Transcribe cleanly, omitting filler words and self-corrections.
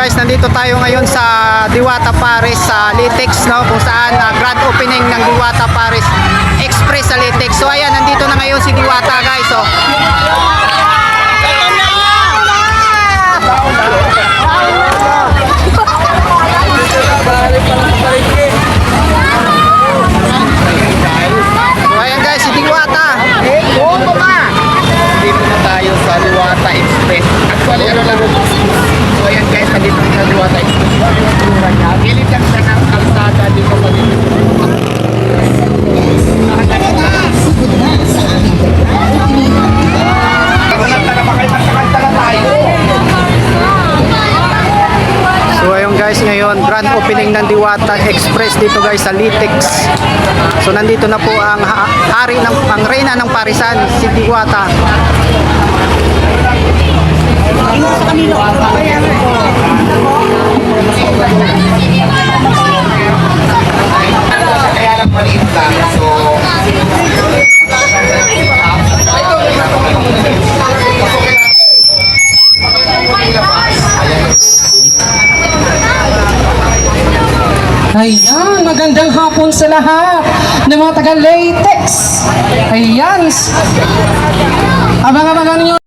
guys, nandito tayo ngayon sa Diwata Paris sa Litex, no? Kung saan grand opening ng Diwata Paris Express sa Litex. So ayan, nandito na ngayon si Diwata, guys. So ayan guys, si Diwata. Dito na tayo sa Diwata Express. Actually, ano lang. So, ayan guys, nandito na sa Diwata Express. Gilid lang siya ng kalsada dito sa dito. So ayun guys, ngayon grand opening ng Diwata Express dito guys sa Litex. So nandito na po ang ang reyna ng Parisan, si Diwata. Kaya lang maliit lang. So, Ayan, magandang hapon sa lahat ng mga taga-Litex. Ayan. Abang-abangan nyo